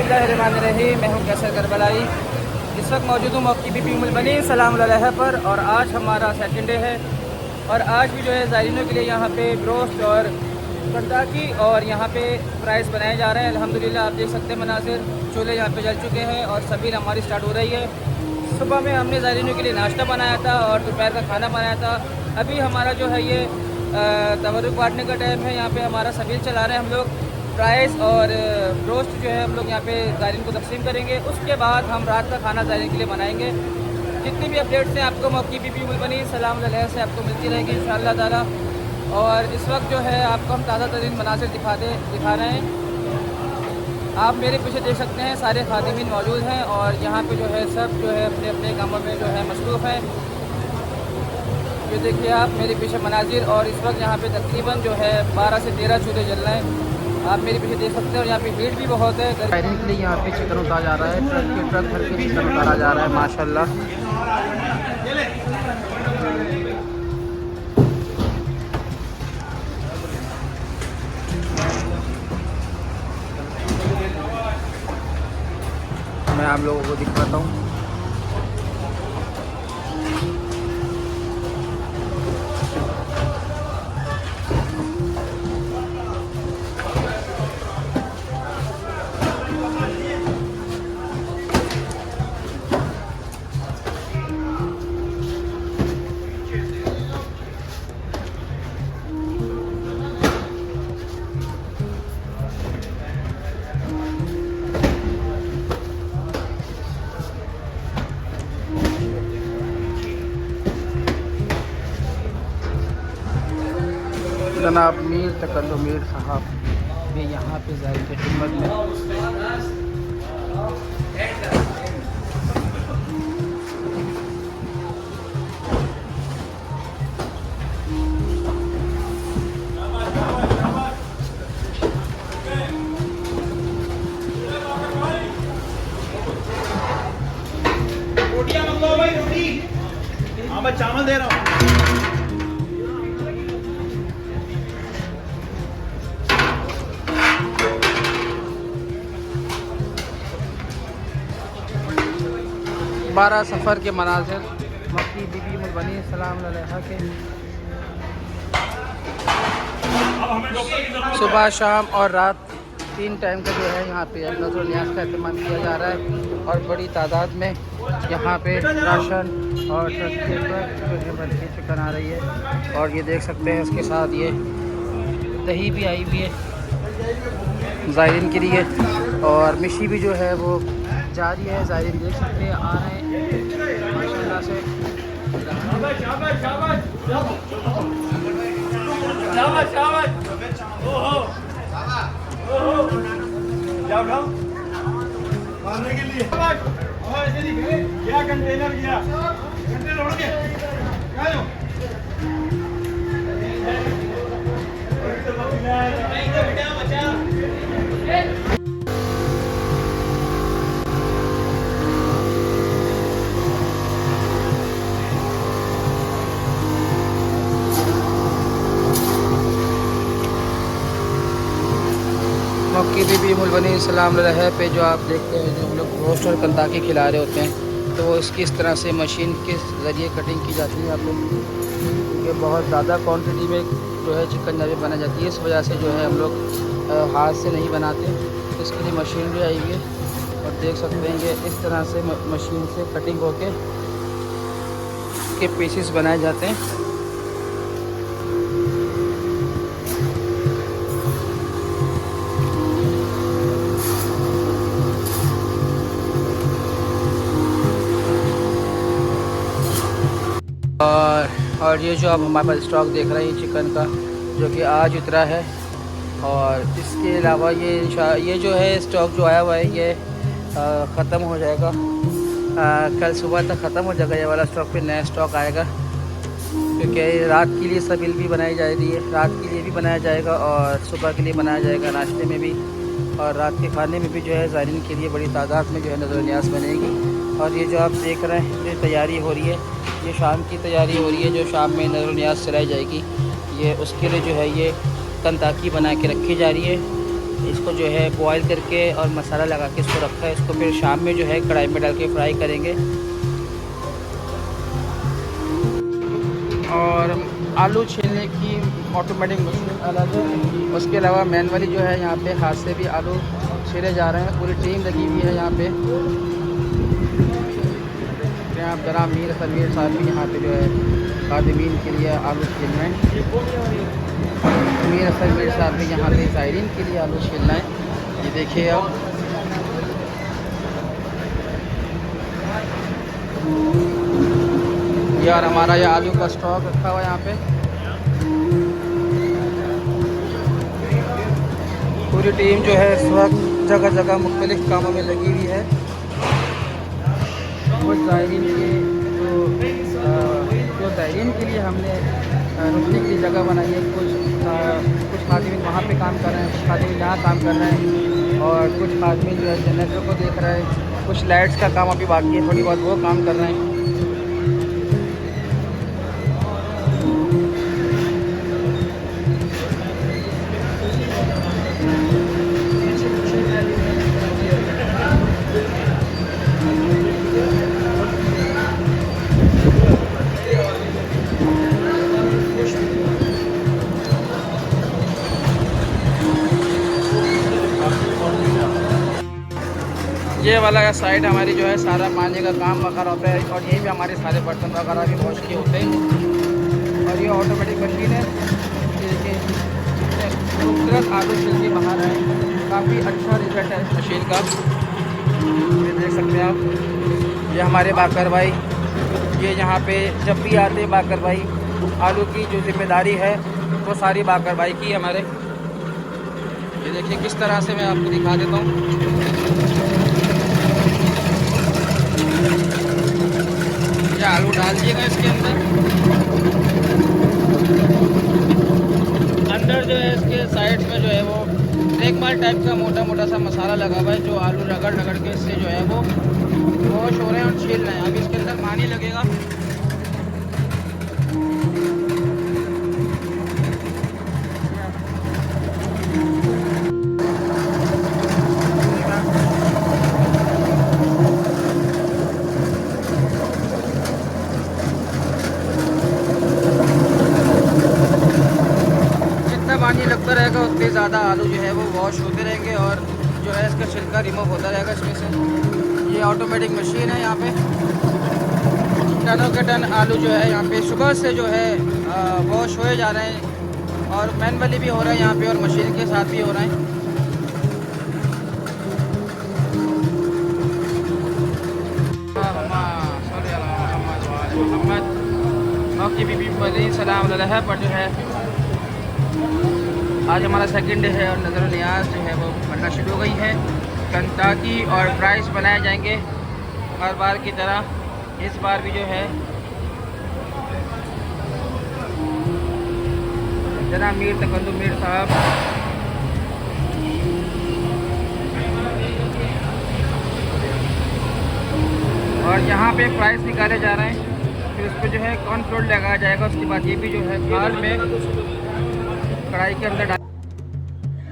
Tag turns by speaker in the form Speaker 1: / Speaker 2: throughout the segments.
Speaker 1: बिस्मिल्लाहिर्रहमानिर्रहीम। मैं हूँ कैसर करबलाई। इस वक्त मौजूद हूँ मक्की बीबी उम्मुल बनीन सलाम अलैहा पर, और आज हमारा सेकंड डे है। और आज भी जो है ज़ायरीनों के लिए यहाँ पे ब्रोस्ट और कंटाकी और यहाँ पे प्राइस बनाए जा रहे हैं। अल्हम्दुलिल्लाह आप देख सकते हैं मनाज़िर, चूल्हे यहाँ पे जल चुके हैं और सभी हमारी स्टार्ट हो रही है। सुबह में हमने ज़ायरीनों के लिए नाश्ता बनाया था और दोपहर का खाना बनाया था। अभी हमारा जो है ये तबरुक बांटने का टाइम है। यहाँ पे हमारा सबील चला रहे हैं हम लोग। प्राइस और रोस्ट जो है हम लोग यहाँ पे ज़ायरीन को तकसीम करेंगे। उसके बाद हम रात का खाना ज़ायरीन के लिए बनाएंगे। जितनी भी अपडेट्स हैं आपको मक्की बीबी उम्मुल बनीन सलाम अलैहा से आपको मिलती रहेगी इंशाअल्लाह ताला। और इस वक्त जो है आपको हम ताज़ा तरीन मनासिर दिखा रहे हैं। आप मेरे पीछे देख सकते हैं सारे खादिमीन मौजूद हैं और यहाँ पे जो है सब जो है अपने अपने कामों में जो है मसरूफ़ हैं। ये देखिए आप मेरे पीछे मनाजिर, और इस वक्त यहाँ पे तकरीबन जो है 12 से 13 चूल्हे जल रहे हैं। आप मेरे पीछे देख सकते हैं। और यहाँ पे भीड़ भी बहुत है। ज़ायरीन के लिए यहाँ पे चिकन उतारा जा रहा है। ट्रक के ट्रक भर के चिकन उतारा जा रहा है माशाल्लाह। मैं आप लोगों को दिखाता हूँ। जनाब मीर तकल्लुम मीर साहब भी यहाँ पे ज़ायरीन की खिदमत में।
Speaker 2: रोटियां मंगवाओ भाई, रोटी। हाँ मैं चावल दे रहा हूँ।
Speaker 1: 12 सफ़र के मनाज़िर मक्की बीबी उम्मुल बनीन सलाम अलैहा के सुबह शाम और रात 3 टाइम का जो है यहाँ पे नज़र न्याज का अहतमाम किया जा रहा है। और बड़ी तादाद में यहाँ पे राशन और ट्रक के ट्रक भर के चिकन आ रही है। और ये देख सकते हैं इसके साथ ये दही भी आई हुई है ज़ायरीन के लिए। और मिशी भी जो है वो जारी है। ज़ायरीन देख सकते हैं आ रहे हैं माशाल्लाह से।
Speaker 2: मारने के लिए क्या कंटेनर गया, कंटेनर उड़ गया।
Speaker 1: मक्की बीबी उम्मुल बनीन सलाम अलैहा पे जो आप देखते हैं जो हम लोग रोस्ट और कंटाकी खिला रहे होते हैं, तो वो इसकी इस तरह से मशीन के ज़रिए कटिंग की जाती है। आप लोग क्योंकि बहुत ज़्यादा क्वांटिटी में जो है चिकन जब बनाई जाती है, इस वजह से जो है हम लोग हाथ से नहीं बनाते, तो इसके लिए मशीन भी आई हुई है। और देख सकते हैं कि इस तरह से मशीन से कटिंग होके के पीसेस बनाए जाते हैं। और ये जो आप हमारे पास स्टॉक देख रहे हैं चिकन का, जो कि आज उतरा है। और इसके अलावा ये जो है स्टॉक जो आया हुआ है ये ख़त्म हो जाएगा। कल सुबह तक ख़त्म हो जाएगा ये वाला स्टॉक। फिर नया स्टॉक आएगा क्योंकि रात के लिए सबील भी बनाई जा रही है। रात के लिए भी बनाया जाएगा और सुबह के लिए बनाया जाएगा, नाश्ते में भी और रात के खाने में भी जो है ज़ायरीन के लिए बड़ी तादाद में जो है नज़र न्याज़ बनेगी। और ये जो आप देख रहे हैं ये तैयारी हो रही है, ये शाम की तैयारी हो रही है जो शाम में नज़र न्याज़ चलाई जाएगी। ये उसके लिए जो है ये कंटाकी बना के रखी जा रही है। इसको जो है बॉईल करके और मसाला लगा के इसको रखा है। इसको फिर शाम में जो है कढ़ाई में डाल के फ्राई करेंगे। और आलू छीलने की ऑटोमेटिक मशीन अलग है, उसके अलावा मैनुअली जो है यहाँ पे हाथ से भी आलू छीले जा रहे हैं। पूरी टीम लगी हुई है यहाँ पे। आप जरा मीर समीर साहब भी यहाँ पे जो है खादिमीन के लिए आलू छील रहे हैं। मीर समीर साहब भी यहाँ पे ज़ायरीन के लिए आलू छील रहे हैं। ये देखिए आप, यार हमारा ये आलू का स्टॉक रखा हुआ है यहाँ पे। पूरी टीम जो है इस वक्त जगह जगह मुख्तलिफ कामों में लगी हुई है। कुछ ज़ायरीन के जो ज़ायरीन के लिए हमने रुकने की जगह बनाई है। कुछ खादिमीन वहाँ पे काम कर रहे हैं, कुछ खादिमीन यहाँ काम कर रहे हैं, और कुछ खादिमीन जो है जनरेटर को देख रहे हैं। कुछ लाइट्स का काम अभी बाकी है, थोड़ी बहुत वो काम कर रहे हैं। ये वाला साइड हमारी जो है सारा पानी का काम वगैरह होता है, और यहीं पे हमारे सारे बर्तन वगैरह भी वॉश किए होते हैं। और ये ऑटोमेटिक मशीन है। देखिए खूबसूरत आलू छिल के बाहर है। काफ़ी अच्छा रिजल्ट है इस मशीन का, ये देख सकते हैं आप। ये हमारे बाकर भाई, ये यहाँ पे जब भी आते हैं बाकर भाई, आलू की जो जिम्मेदारी है वो सारी बाकर भाई की हमारे। ये देखिए किस तरह से मैं आपको दिखा देता हूँ। ये आलू डाल दिएगा इसके अंदर जो है इसके साइड में जो है वो ट्रेकमाल टाइप का मोटा मोटा सा मसाला लगा हुआ है, जो आलू रगड़ रगड़ के इससे जो है वो वॉश हो रहे हैं और छील रहे हैं। अभी इसके अंदर पानी लगेगा। पानी लगता रहेगा उतने ज़्यादा आलू जो है वो वॉश होते रहेंगे, और जो है इसका छिलका रिमूव होता रहेगा इसमें से। ये ऑटोमेटिक मशीन है। यहाँ पे टनों के टन आलू जो है यहाँ पे सुबह से जो है वॉश होए जा रहे हैं, और मैनुअली भी हो रहा है यहाँ पे, और मशीन के साथ भी हो रहे हैं। मक्की बीबी सलाम पर जो है आज हमारा सेकंड डे है, और नज़र नियाज जो है वो बनना शुरू हो गई है। कंटाकी और फ्राइज़ बनाए जाएंगे हर बार की तरह। इस बार भी जो है जना मीर तकल्लुम मीर साहब और यहाँ पे फ्राइज़ निकाले जा रहे हैं। फिर उस पर जो है कॉर्नफ्लोर लगाया जाएगा। उसके बाद ये भी जो है थाल में कढ़ाई के अंदर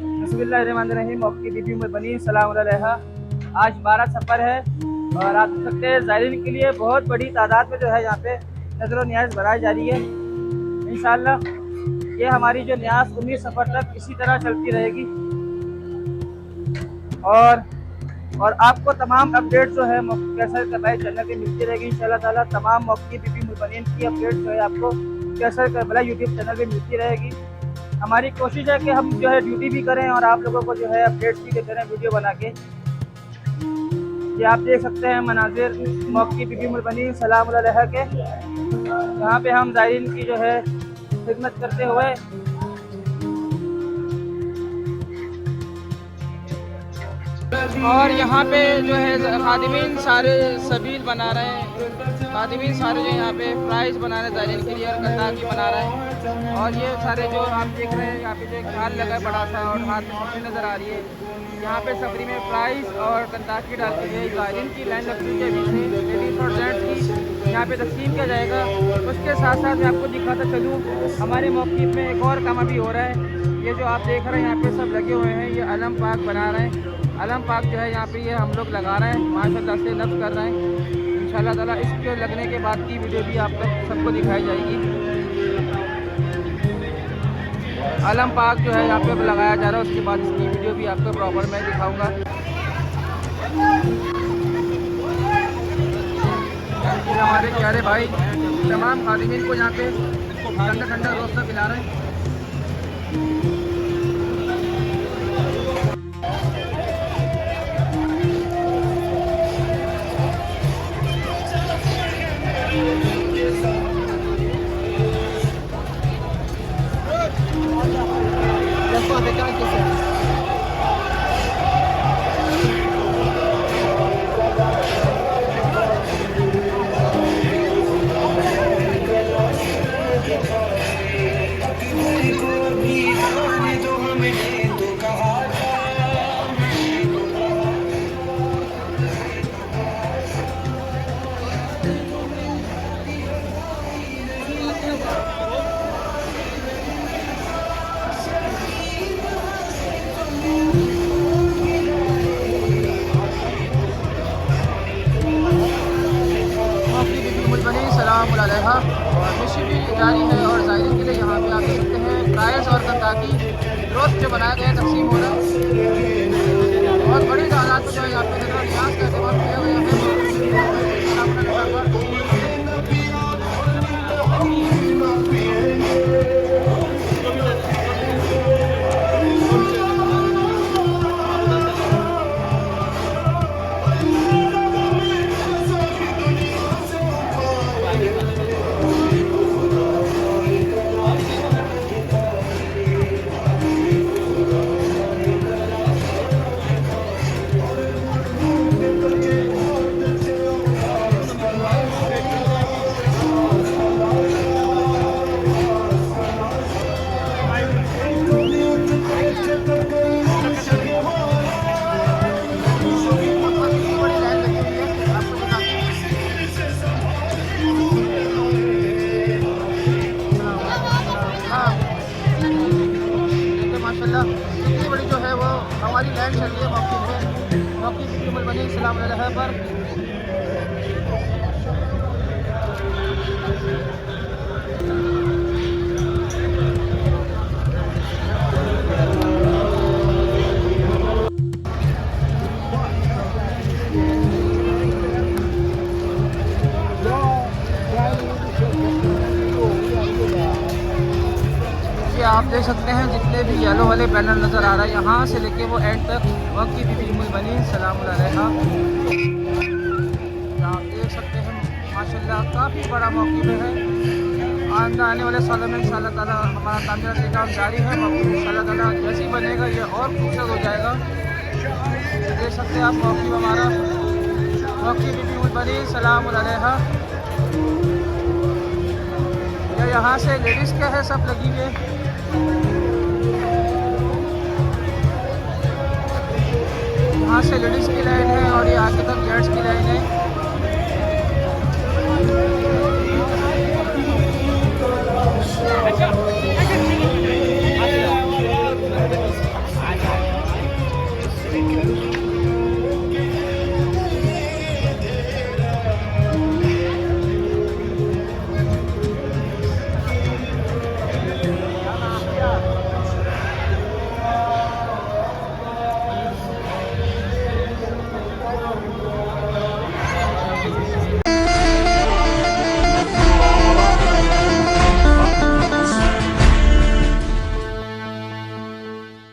Speaker 1: बिस्मिल्लाहिर्रहमानिर्रहीम। मक्की बीबी में बनी सलाम अलैहा। आज 12 सफ़र है, और आप देख सकते हैं ज़ायरीन के लिए बहुत बड़ी तादाद में जो है यहाँ पे नज़र न्याज़ बनाई जा रही है। इंशाअल्लाह ये हमारी जो न्याज़ 19 सफ़र तक इसी तरह चलती रहेगी, और आपको तमाम अपडेट जो है कैसर करबलाई चैनल पे मिलती रहेगी इंशाअल्लाह ताला। तमाम मक्की बीबी मुबनीन की अपडेट जो है आपको कैसर करबलाई यूट्यूब चैनल पे मिलती रहेगी। हमारी कोशिश है कि हम जो है ड्यूटी भी करें और आप लोगों को जो है अपडेट्स भी देते रहें वीडियो बना के। ये आप देख सकते हैं मनाजिर मक्की बीबी मुबनीन सलाम अलैहा के, यहाँ पे हम ज़ायरीन की जो है खिदमत करते हुए और यहाँ पे जो है खादिमीन सारे सबील बना रहे हैं। खादिमीन सारे जो यहाँ पे फ्राइज़ बना रहे हैं ज़ायरीन के लिए, और कंटाकी बना रहे हैं। और ये सारे जो आप देख रहे हैं यहाँ पे जो एक थाल लगा है बड़ा सा, और हाथ में सब्जी नज़र आ रही है। यहाँ पे सब्जी में फ्राइज़ और कंटाकी डालते हुए ज़ायरीन की लाइन लगती है बीच में, लेडीज़ और जेंट्स की यहाँ पे तकसीम किया जाएगा। उसके साथ साथ मैं आपको दिखाता चलूँ हमारे मौक़िफ़ में एक और काम अभी हो रहा है। ये जो आप देख रहे हैं यहाँ पे सब लगे हुए हैं, ये अलम पाक बना रहे हैं। अलम पाक जो है यहाँ पे ये हम लोग लगा रहे हैं, माशाल्लाह से नफ्स कर रहे हैं। इंशाल्लाह ताला इसके लगने के बाद की वीडियो भी आप तक सबको दिखाई जाएगी। अलम पाक जो है यहाँ पे लगाया जा रहा है, उसके बाद इसकी वीडियो भी आपको प्रॉपर मैं दिखाऊंगा। हमारे प्यारे भाई तमाम खादिमीन को यहाँ पे ठंडा ठंडा रोस्ता पिला रहे हैं। सलामुअलैहा और मिशी भी जारी है। और ज़ायरीन के लिए यहाँ पे आप देख सकते हैं प्राइस और कंताकी रोस्ट जो बनाया गया है तकसीम हो रहा है। बहुत बड़ी तादाद में जो है यहाँ पे नजरअंदाज का इस्तेमाल किया गया है। इतनी बड़ी जो है वो हमारी लैंड चल रही है मौके पे, मौके की उम्र बनी सलामुअलैहा पर। आप देख सकते हैं जितने भी येलो वाले बैनर नज़र आ रहा है यहाँ से लेके वो एंड तक वक्त की बीबी उम्मुल बनी सलामुअलैहा। आप देख सकते हैं माशाल्लाह काफ़ी बड़ा मौक़िफ़ है। आने वाले सालों में इंशाअल्लाह ताला हमारा तामीराती काम जारी है। मौक़िफ़ इंशाअल्लाह ताला जैसे ही बनेगा ये और खूबसूरत हो जाएगा। देख सकते हैं आप मौक़िफ़ हमारा, वक्त की बीबी उम्मुल बनी सलामुअलैहा। यहाँ से लेडीज़ क्या है सब लगी हुई है। यहाँ से लेडीज़ की लाइन है और ये आगे तक जेंट्स की लाइन है।